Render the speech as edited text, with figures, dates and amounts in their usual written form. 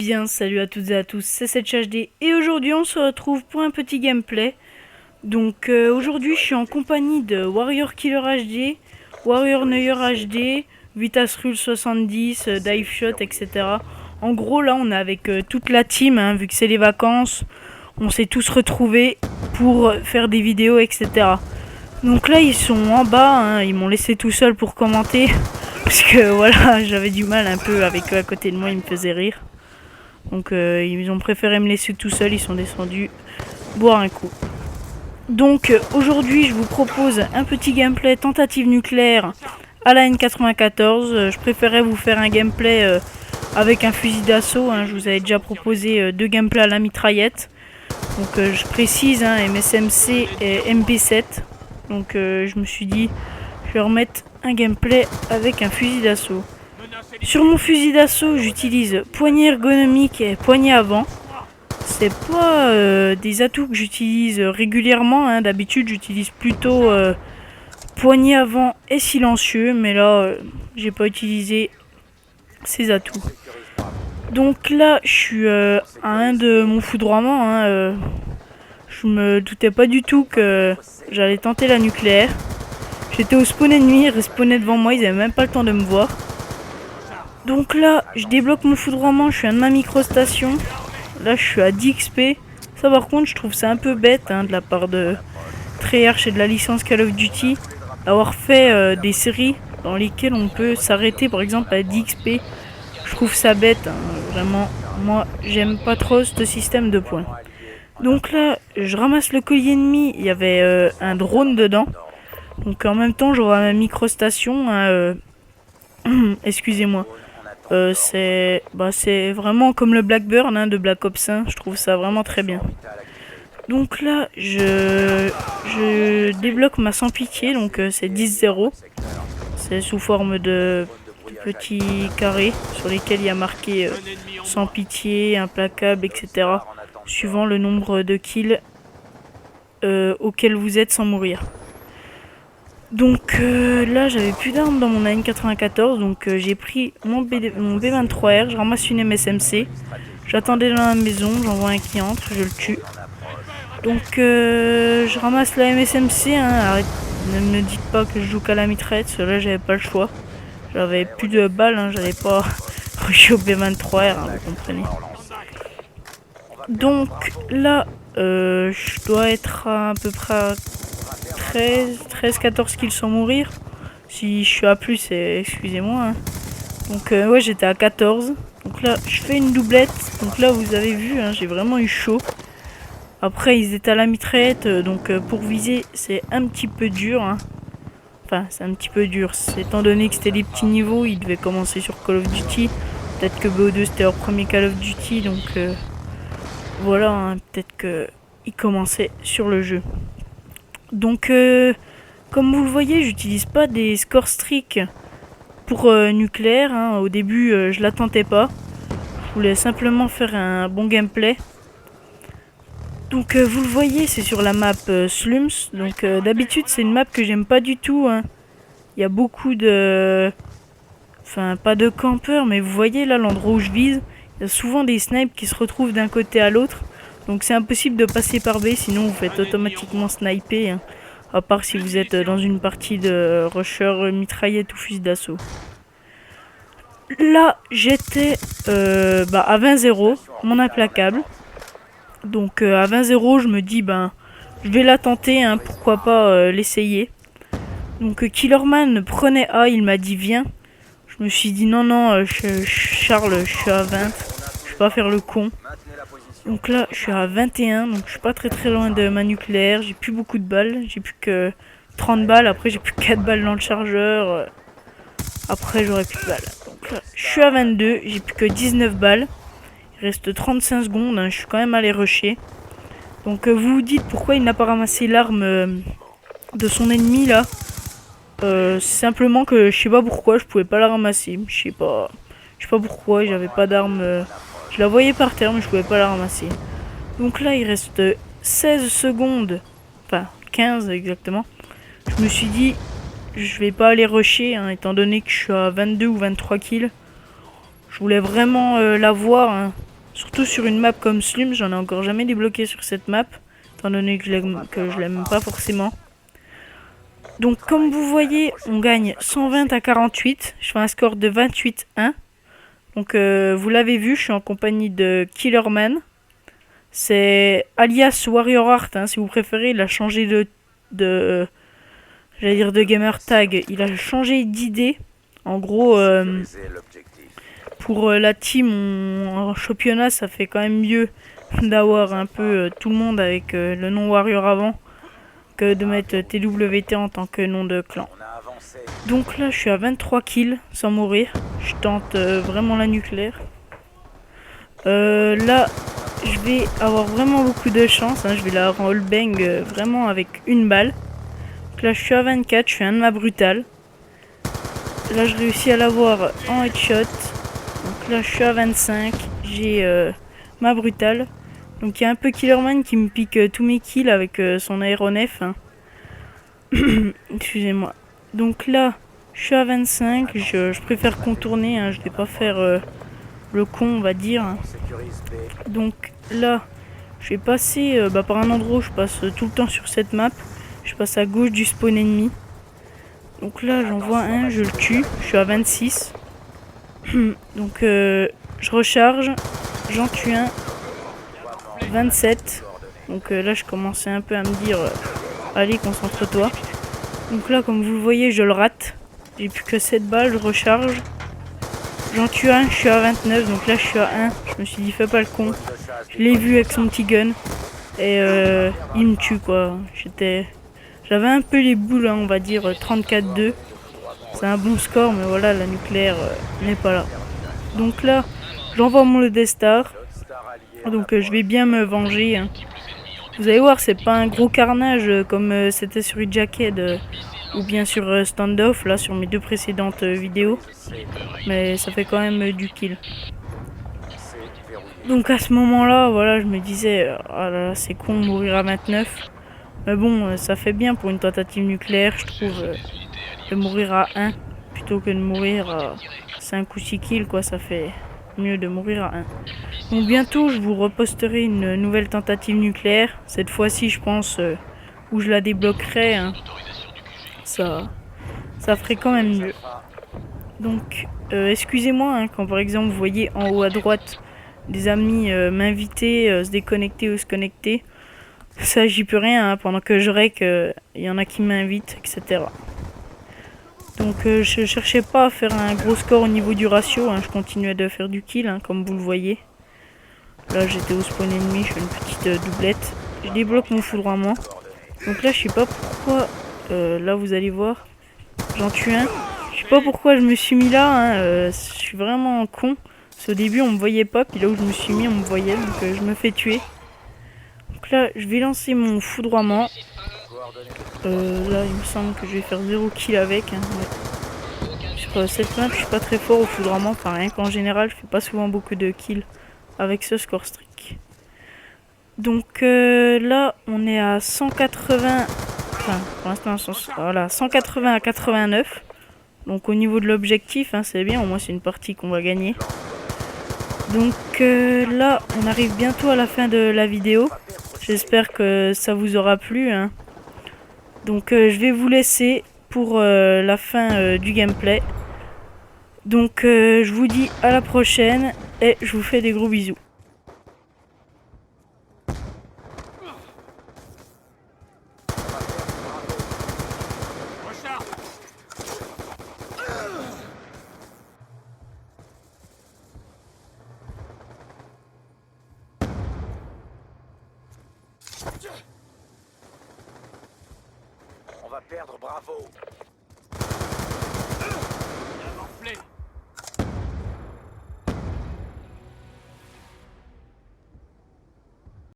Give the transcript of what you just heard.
Bien, salut à toutes et à tous, c'est SetchHD et aujourd'hui on se retrouve pour un petit gameplay. Donc aujourd'hui je suis en compagnie de Warrior Killer HD, Warrior Neuer HD, Vitasrul 70, Dive Shot, etc. En gros là on est avec toute la team, hein, vu que c'est les vacances, on s'est tous retrouvés pour faire des vidéos, etc. Donc là ils sont en bas, hein, ils m'ont laissé tout seul pour commenter, parce que voilà j'avais du mal un peu avec eux à côté de moi, ils me faisaient rire. Donc ils ont préféré me laisser tout seul, ils sont descendus boire un coup. Donc aujourd'hui je vous propose un petit gameplay tentative nucléaire à la N94. Je préférais vous faire un gameplay avec un fusil d'assaut, hein. Je vous avais déjà proposé deux gameplays à la mitraillette. Donc je précise, hein, MSMC et MP7. Donc je me suis dit je vais remettre un gameplay avec un fusil d'assaut. Sur mon fusil d'assaut, j'utilise poignée ergonomique et poignée avant. C'est pas des atouts que j'utilise régulièrement, hein. D'habitude, j'utilise plutôt poignée avant et silencieux, mais là, j'ai pas utilisé ces atouts. Donc là, je suis à un de mon foudroiement, hein. Je me doutais pas du tout que j'allais tenter la nucléaire. J'étais au spawn ennemi, ils respawnaient devant moi, ils avaient même pas le temps de me voir. Donc là, je débloque mon foudroiement, je suis à ma microstation. Là, je suis à 10 XP. Ça, par contre, je trouve ça un peu bête, hein, de la part de Treyarch et de la licence Call of Duty, d'avoir fait des séries dans lesquelles on peut s'arrêter, par exemple, à 10 XP. Je trouve ça bête, hein, vraiment. Moi, j'aime pas trop ce système de points. Donc là, je ramasse le colis ennemi. Il y avait un drone dedans. Donc en même temps, j'aurai ma microstation. Hein, excusez-moi. C'est vraiment comme le Blackburn, hein, de Black Ops 1. Je trouve ça vraiment très bien. Donc là, je débloque ma sans pitié. Donc c'est 10-0. C'est sous forme de petits carrés sur lesquels il y a marqué sans pitié, implacable, etc. Suivant le nombre de kills auquel vous êtes sans mourir. Donc là, j'avais plus d'armes dans mon AN94, donc j'ai pris mon B23R, je ramasse une MSMC. J'attendais dans la maison, j'en vois un qui entre, je le tue. Donc je ramasse la MSMC, hein, arrête, ne me dites pas que je joue qu'à la mitraillette, parce que là j'avais pas le choix. J'avais plus de balles, hein, j'allais pas rusher au B23R, hein, vous comprenez. Donc là, je dois être à peu près à 13-14 kills sans mourir. Si je suis à plus, excusez-moi. Hein. Donc ouais, j'étais à 14. Donc là, je fais une doublette. Donc là, vous avez vu, hein, j'ai vraiment eu chaud. Après, ils étaient à la mitraillette. Donc pour viser, c'est un petit peu dur. Hein. Enfin, c'est un petit peu dur. Étant donné que c'était des petits niveaux, ils devaient commencer sur Call of Duty. Peut-être que BO2 c'était leur premier Call of Duty. Donc voilà, hein, peut-être qu'ils commençaient sur le jeu. Donc comme vous le voyez, j'utilise pas des score streaks pour nucléaire, hein. Au début je la tentais pas, je voulais simplement faire un bon gameplay. Donc vous le voyez, c'est sur la map Slums. Donc d'habitude c'est une map que j'aime pas du tout, hein. Il y a beaucoup de... Enfin pas de campeurs, mais vous voyez là l'endroit où je vise, il y a souvent des snipes qui se retrouvent d'un côté à l'autre. Donc c'est impossible de passer par B, sinon vous faites automatiquement sniper, hein. À part si vous êtes dans une partie de rusher, mitraillette ou fusil d'assaut. Là, j'étais à 20-0, mon implacable. Donc à 20-0, je me dis, je vais la tenter, hein, pourquoi pas l'essayer. Donc Killerman prenait A, il m'a dit viens. Je me suis dit non, Charles, je suis à 20, je vais pas faire le con. Donc là, je suis à 21, donc je suis pas très loin de ma nucléaire. J'ai plus beaucoup de balles, j'ai plus que 30 balles. Après, j'ai plus que 4 balles dans le chargeur. Après, j'aurai plus de balles. Donc là, je suis à 22, j'ai plus que 19 balles. Il reste 35 secondes, hein, je suis quand même allé rusher. Donc vous vous dites pourquoi il n'a pas ramassé l'arme de son ennemi là. C'est simplement que je sais pas pourquoi je pouvais pas la ramasser. Je sais pas pourquoi, j'avais pas d'arme. Je la voyais par terre, mais je pouvais pas la ramasser. Donc là, il reste 16 secondes. Enfin, 15 exactement. Je me suis dit, je vais pas aller rusher, hein, étant donné que je suis à 22 ou 23 kills. Je voulais vraiment la voir, hein. Surtout sur une map comme Slum, j'en ai encore jamais débloqué sur cette map, étant donné que je l'aime pas forcément. Donc comme vous voyez, on gagne 120 à 48, je fais un score de 28-1. Donc vous l'avez vu, je suis en compagnie de Killerman. C'est alias Warrior Art, hein, si vous préférez, il a changé j'allais dire de gamer tag, il a changé d'idée. En gros, pour la team en championnat, ça fait quand même mieux d'avoir un peu tout le monde avec le nom Warrior avant que de mettre TWT en tant que nom de clan. Donc là, je suis à 23 kills sans mourir. Je tente vraiment la nucléaire. Là, je vais avoir vraiment beaucoup de chance. Hein. Je vais la rollbang vraiment avec une balle. Donc là, je suis à 24. Je fais un de ma brutale. Là, je réussis à l'avoir en headshot. Donc là, je suis à 25. J'ai ma brutale. Donc il y a un peu Killerman qui me pique tous mes kills avec son aéronef. Hein. Excusez-moi. Donc là, je suis à 25. Je préfère contourner. Hein. Je vais pas faire le con, on va dire. Hein. Donc là, je vais passer par un endroit où je passe tout le temps sur cette map. Je passe à gauche du spawn ennemi. Donc là, j'en vois un, je le tue. Je suis à 26. Donc je recharge. J'en tue un. 27. Donc là, je commençais un peu à me dire allez, concentre-toi. Donc là, comme vous le voyez, je le rate. J'ai plus que 7 balles, je recharge. J'en tue un, je suis à 29. Donc là, je suis à 1. Je me suis dit, fais pas le con. Je l'ai vu avec son petit gun. Et il me tue, quoi. J'avais un peu les boules, hein, on va dire 34-2. C'est un bon score, mais voilà, la nucléaire n'est pas là. Donc là, j'envoie mon Death Star. Donc je vais bien me venger. Hein. Vous allez voir, c'est pas un gros carnage comme c'était sur Jacked ou bien sur Standoff, là, sur mes deux précédentes vidéos. Mais ça fait quand même du kill. Donc à ce moment-là, voilà, je me disais, ah là là, c'est con de mourir à 29. Mais bon, ça fait bien pour une tentative nucléaire, je trouve, de mourir à 1 plutôt que de mourir à 5 ou 6 kills, quoi, ça fait mieux de mourir à 1. Donc bientôt, je vous reposterai une nouvelle tentative nucléaire. Cette fois-ci, je pense, où je la débloquerai, hein. Ça ferait quand même mieux. Donc, excusez-moi, hein, quand par exemple, vous voyez en haut à droite des amis m'inviter, se déconnecter ou se connecter. Ça, j'y peux rien, hein, pendant que je rec, il y en a qui m'invitent, etc. Donc je cherchais pas à faire un gros score au niveau du ratio, hein, je continuais de faire du kill, hein, comme vous le voyez. Là j'étais au spawn ennemi, je fais une petite doublette. Je débloque mon foudroiement. Donc là je sais pas pourquoi, là vous allez voir, j'en tue un. Je sais pas pourquoi je me suis mis là, hein, je suis vraiment con. Parce qu'au début on me voyait pas, puis là où je me suis mis on me voyait, donc je me fais tuer. Donc là, je vais lancer mon foudroiement. Là, il me semble que je vais faire 0 kill avec. Hein, ouais. Sur cette map, je suis pas très fort au foudroiement. Enfin, rien qu'en général, je fais pas souvent beaucoup de kills avec ce score streak. Donc là, on est à 180. Enfin, pour l'instant, voilà, 180 à 89. Donc au niveau de l'objectif, hein, c'est bien. Au moins, c'est une partie qu'on va gagner. Donc là, on arrive bientôt à la fin de la vidéo. J'espère que ça vous aura plu. Hein. Donc je vais vous laisser pour la fin du gameplay. Donc je vous dis à la prochaine et je vous fais des gros bisous. On va perdre Bravo.